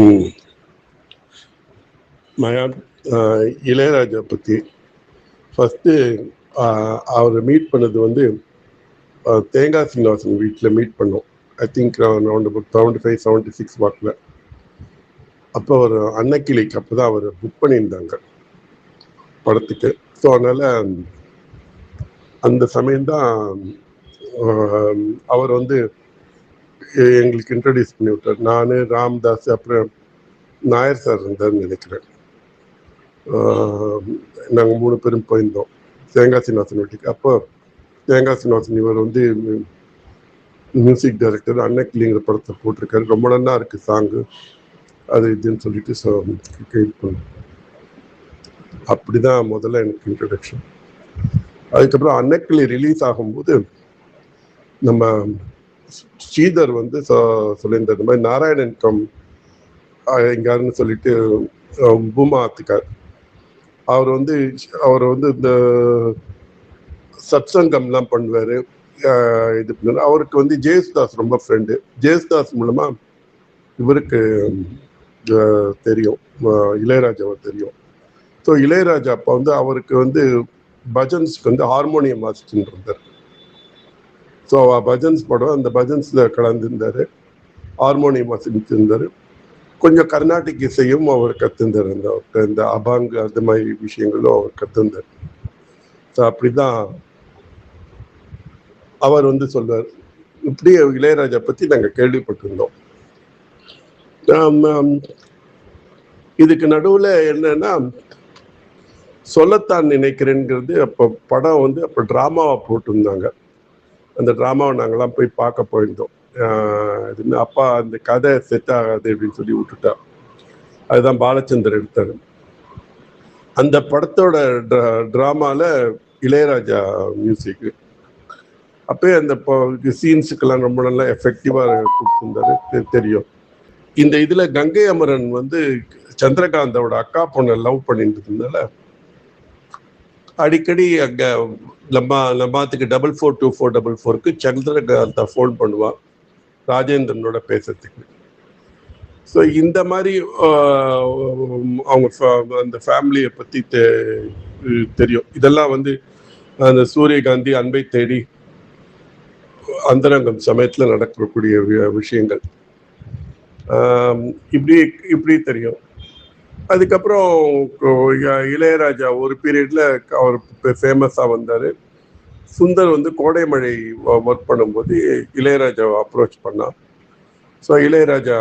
ம். மயான் இளையராஜா பற்றி ஃபஸ்ட்டு அவரை மீட் பண்ணது வந்து தேங்காய் சீனிவாசன் வீட்டில் மீட் பண்ணோம். ஐ திங்க் அரௌண்ட் அபவுட் 75, 76 வாக்கில். அப்போ ஒரு அன்னக்கிளிக்கு அப்போ தான் அவர் புக் பண்ணியிருந்தாங்க படத்துக்கு. ஸோ அதனால் அந்த சமயம்தான் அவர் வந்து எங்களுக்கு இன்ட்ரடியூஸ் பண்ணி விட்டார். நான், ராம்தாஸ், அப்புறம் நாயர் சார் இருந்தார்னு நினைக்கிறேன். நாங்கள் 3 பேரும் போயிருந்தோம் தேங்காய் சீனிவாசன் வீட்டுக்கு. அப்போ தேங்காய் சீனிவாசன் இவர் வந்து மியூசிக் டைரக்டர், அன்னக்கிளிங்கிற படத்தை போட்டிருக்காரு. ரொம்ப நல்லா இருக்குது சாங்கு, அது இதுன்னு சொல்லிட்டு இது பண்ணோம். அப்படி தான் முதல்ல எனக்கு இன்ட்ரடக்ஷன். அதுக்கப்புறம் அன்னக்கிளி ரிலீஸ் ஆகும்போது நம்ம ஸ்ரீதர் வந்து சொல்லியிருந்தார், இந்த மாதிரி நாராயணன் கம் எங்காருன்னு சொல்லிட்டு பூமா ஆத்துக்கார். அவர் வந்து இந்த சத்சங்கம்லாம் பண்ணுவார். இது பண்ணார். அவருக்கு வந்து ஜெயசுதாஸ் ரொம்ப ஃப்ரெண்டு. ஜெயசுதாஸ் மூலமாக இவருக்கு தெரியும், இளையராஜாவை தெரியும். ஸோ இளையராஜா அப்போ வந்து அவருக்கு வந்து பஜன்ஸ்க்கு வந்து ஹார்மோனியம் வாசிச்சுட்டு இருந்தார். ஸோ பஜன்ஸ் படம், அந்த பஜன்ஸில் கலந்துருந்தார், ஹார்மோனியம் வாசிச்சுட்டு இருந்தார். கொஞ்சம் கர்நாடிக் இசையும் அவர் கற்றுந்தார். இந்த அபாங் அந்த மாதிரி விஷயங்களும் அவர் கற்றுந்தார். ஸோ அப்படி தான் அவர் வந்து சொல்வார். இப்படி இளையராஜா பற்றி நாங்கள் கேள்விப்பட்டிருந்தோம். இதுக்கு நடுவில் என்னன்னா, சொல்லத்தான் நினைக்கிறேங்கிறது அப்போ படம் வந்து அப்போ ட்ராமாவை போட்டிருந்தாங்க. அந்த ட்ராமாவை நாங்கள்லாம் போய் பார்க்க போயிருந்தோம். அப்பா அந்த கதை செட் ஆகாது அப்படின்னு சொல்லி விட்டுட்டா. அதுதான் பாலச்சந்தர் எடுத்தார். அந்த படத்தோட ட்ராமாவில் இளையராஜா மியூசிக்கு. அப்பயே அந்த சீன்ஸுக்கெல்லாம் ரொம்ப நல்லா எஃபெக்டிவாக கொடுத்துருந்தாரு, தெரியும். இந்த இதில் கங்கை அமரன் வந்து சந்திரகாந்தோட அக்கா பொண்ணை லவ் பண்ணிட்டு இருந்தால அடிக்கடி அங்கே லம்மாத்துக்கு 442444க்கு சந்திரகாந்தா ஃபோன் பண்ணுவான் ராஜேந்திரனோட பேசுறதுக்கு. ஸோ இந்த மாதிரி அவங்க அந்த ஃபேமிலியை பற்றி தெரியும். இதெல்லாம் வந்து அந்த சூரியகாந்தி, அன்பை தேடி, அந்தரங்கம் சமயத்தில் நடக்கக்கூடிய விஷயங்கள் இப்படி தெரியும். அதுக்கப்புறம் இளையராஜா ஒரு பீரியட்ல அவர் ஃபேமஸாக வந்தார். சுந்தர் வந்து கோடைமழை ஒர்க் பண்ணும்போது இளையராஜாவை அப்ரோச் பண்ணான். ஸோ இளையராஜா